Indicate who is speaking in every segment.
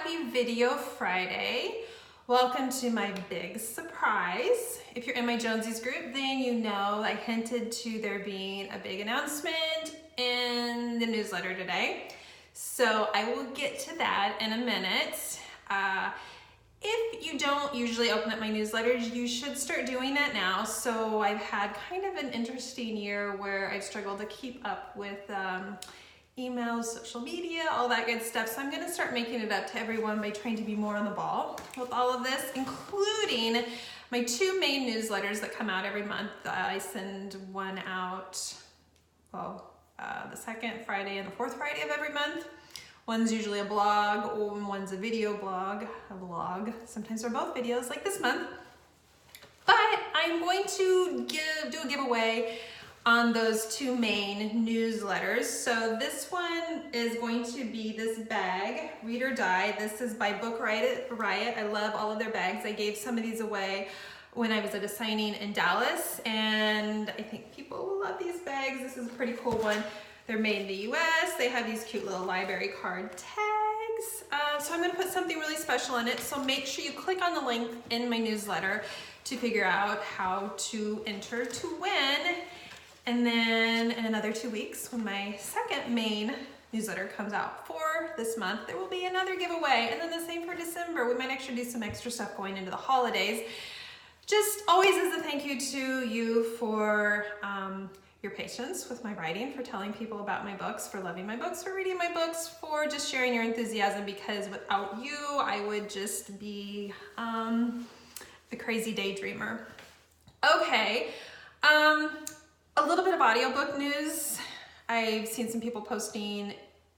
Speaker 1: Happy Video Friday. Welcome to my big surprise. If you're in my Jonesies group, then you know I hinted to there being a big announcement in the newsletter today. So I will get to that in a minute. If you don't usually open up my newsletters, you should start doing that now. So I've had kind of an interesting year where I've struggled to keep up with emails, social media, all that good stuff. So I'm gonna start making it up to everyone by trying to be more on the ball with all of this, including my two main newsletters that come out every month. I send one out, the second Friday and the fourth Friday of every month. One's usually a blog, or one's a video blog, a vlog. Sometimes they're both videos like this month. But I'm going to do a giveaway on those two main newsletters. So this one is going to be this bag, Read or Die. This is by Book Riot. I love all of their bags. I gave some of these away when I was at a signing in Dallas, and I think people will love these bags. This is a pretty cool one. They're made in the US. They have these cute little library card tags. So I'm gonna put something really special in it. So make sure you click on the link in my newsletter to figure out how to enter to win. And then in another 2 weeks, when my second main newsletter comes out for this month, there will be another giveaway. And then the same for December. We might actually do some extra stuff going into the holidays. Just always as a thank you to you for your patience with my writing, for telling people about my books, for loving my books, for reading my books, for just sharing your enthusiasm, because without you, I would just be a crazy daydreamer. Okay, a little bit of audiobook news. I've seen some people posting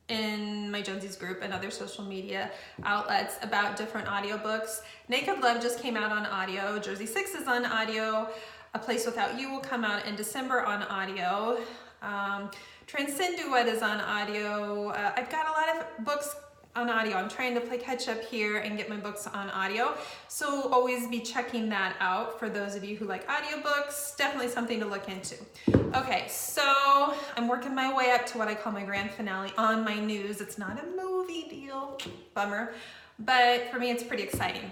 Speaker 1: in my Jonesies group and other social media outlets about different audiobooks. Naked Love just came out on audio. Jersey 6 is on audio. A Place Without You will come out in December on audio. Transcend Duet is on audio. I've got a lot of books on audio. I'm trying to play catch up here and get my books on audio. So always be checking that out for those of you who like audiobooks. Definitely something to look into. Okay, so I'm working my way up to what I call my grand finale on my news. It's not a movie deal, bummer, but for me it's pretty exciting.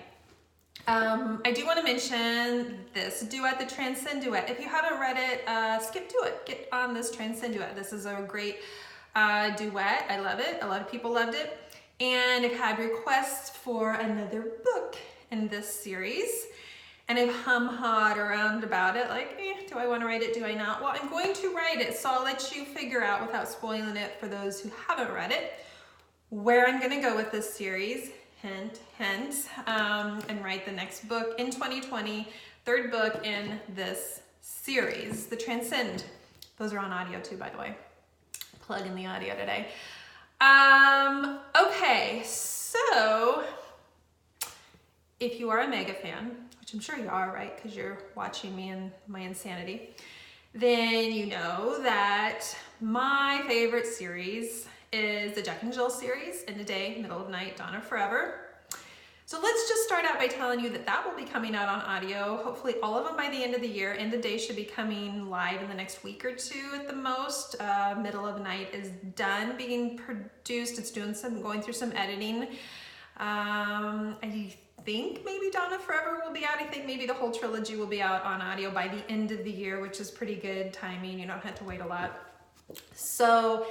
Speaker 1: I do want to mention this duet, the Transcend Duet. If you haven't read it, skip to it. Get on this Transcend Duet. This is a great duet. I love it. A lot of people loved it. And I've had requests for another book in this series. And I've hum-hawed around about it, like, do I want to write it, do I not? Well, I'm going to write it, so I'll let you figure out, without spoiling it for those who haven't read it, where I'm going to go with this series. Hint, hint, and write the next book in 2020, third book in this series, The Transcend. Those are on audio too, by the way. Plug in the audio today. Okay, so if you are a mega fan, which I'm sure you are, right? Because you're watching me and my insanity, then you know that my favorite series is the Jack and Jill series, End of Day, Middle of Night, Dawn of Forever. So let's just start out by telling you that that will be coming out on audio. Hopefully all of them by the end of the year. End of Day should be coming live in the next week or two at the most. Middle of Night is done being produced. It's going through some editing. I think maybe Dawn of Forever will be out. I think maybe the whole trilogy will be out on audio by the end of the year, which is pretty good timing. You don't have to wait a lot. So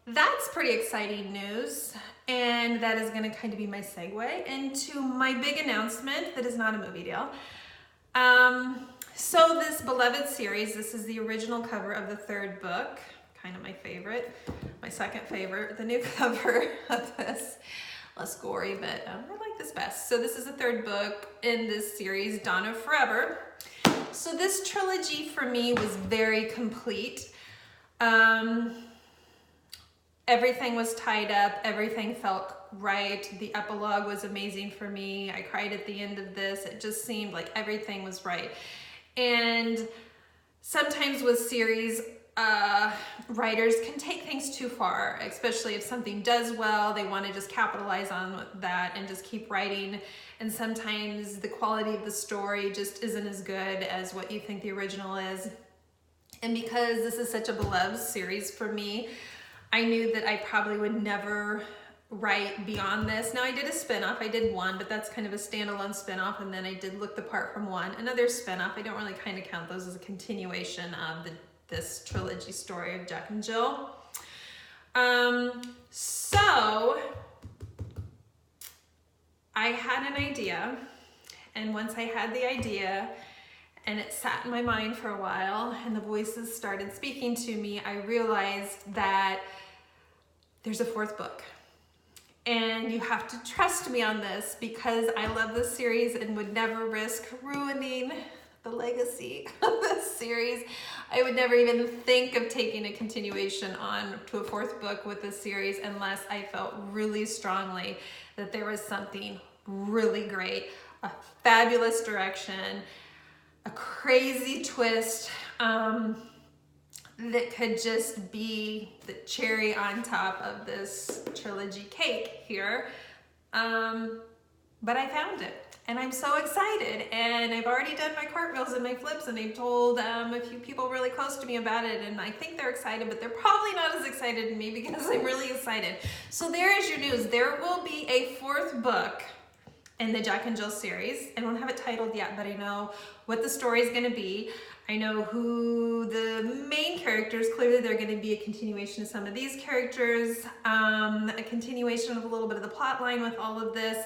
Speaker 1: that's pretty exciting news, and that is going to kind of be my segue into my big announcement that is not a movie deal. So this beloved series, this is the original cover of the third book, kind of my favorite, my second favorite, the new cover of this, less gory, but I like this best. So this is the third book in this series, Dawn of Forever. So this trilogy for me was very complete. Everything was tied up, everything felt right. The epilogue was amazing for me. I cried at the end of this. It just seemed like everything was right. And sometimes with series, writers can take things too far, especially if something does well, they want to just capitalize on that and just keep writing. And sometimes the quality of the story just isn't as good as what you think the original is. And because this is such a beloved series for me, I knew that I probably would never write beyond this. Now I did a spinoff, I did one, but that's kind of a standalone spinoff, and then I did Look the Part from one, another spinoff. I don't really kind of count those as a continuation of this trilogy story of Jack and Jill. So I had an idea, and once I had the idea and it sat in my mind for a while and the voices started speaking to me, I realized that there's a fourth book. And you have to trust me on this because I love this series and would never risk ruining the legacy of this series. I would never even think of taking a continuation on to a fourth book with this series unless I felt really strongly that there was something really great, a fabulous direction, a crazy twist, that could just be the cherry on top of this trilogy cake here. But I found it and I'm so excited, and I've already done my cartwheels and my flips, and I've told a few people really close to me about it, and I think they're excited, but they're probably not as excited as me because I'm really excited. So there is your news. There will be a fourth book in the Jack and Jill series. I don't have it titled yet, but I know what the story is going to be. I know who the main characters, clearly they're going to be a continuation of some of these characters, a continuation of a little bit of the plot line with all of this.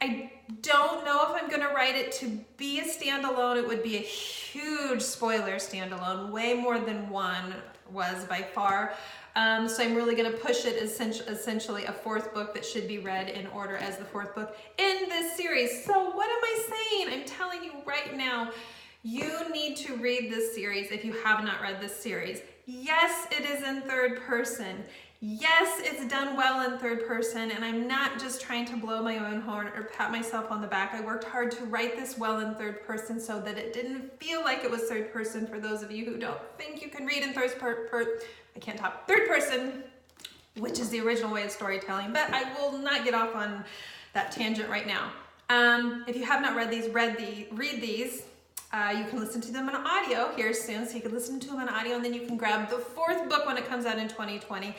Speaker 1: I don't know if I'm going to write it to be a standalone. It would be a huge spoiler standalone, way more than one was by far. So I'm really going to push it as essentially a fourth book that should be read in order as the fourth book in this series. So what am I saying? I'm telling you right now, you need to read this series if you have not read this series. Yes, it is in third person. Yes, it's done well in third person, and I'm not just trying to blow my own horn or pat myself on the back. I worked hard to write this well in third person so that it didn't feel like it was third person for those of you who don't think you can read in third person, which is the original way of storytelling, but I will not get off on that tangent right now. If you have not read these, read these. You can listen to them on audio here soon, so you can listen to them on audio, and then you can grab the fourth book when it comes out in 2020.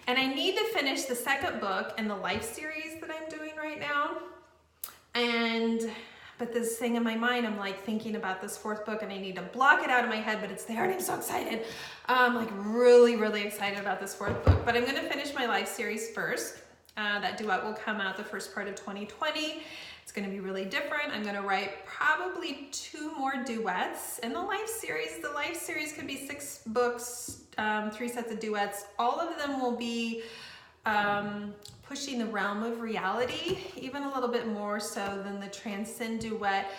Speaker 1: And I need to finish the second book in the Life series that I'm doing right now. But this thing in my mind, I'm like thinking about this fourth book, and I need to block it out of my head, but it's there, and I'm so excited. I'm like really, really excited about this fourth book. But I'm going to finish my Life series first. That duet will come out the first part of 2020. It's going to be really different. I'm going to write probably 2 more duets in the Life series. The Life series could be 6 books, 3 sets of duets. All of them will be pushing the realm of reality, even a little bit more so than the Transcend duet.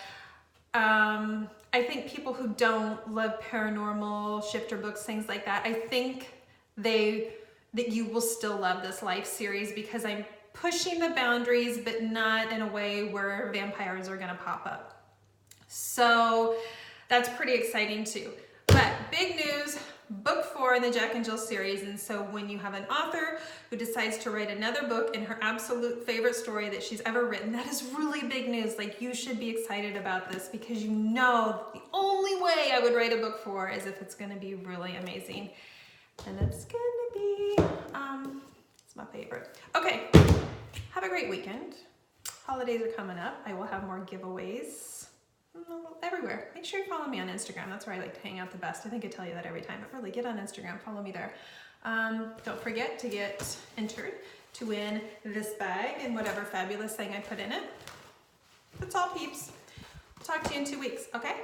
Speaker 1: I think people who don't love paranormal, shifter books, things like that, I think that you will still love this Life series because I'm pushing the boundaries, but not in a way where vampires are gonna pop up. So that's pretty exciting too. But big news, book 4 in the Jack and Jill series. And so when you have an author who decides to write another book in her absolute favorite story that she's ever written, that is really big news. Like, you should be excited about this because you know the only way I would write a book 4 is if it's gonna be really amazing. And it's gonna be, it's my favorite. Okay, have a great weekend. Holidays are coming up. I will have more giveaways everywhere. Make sure you follow me on Instagram. That's where I like to hang out the best. I think I tell you that every time, but really get on Instagram, follow me there. Don't forget to get entered to win this bag and whatever fabulous thing I put in it. That's all, peeps. Talk to you in 2 weeks, okay?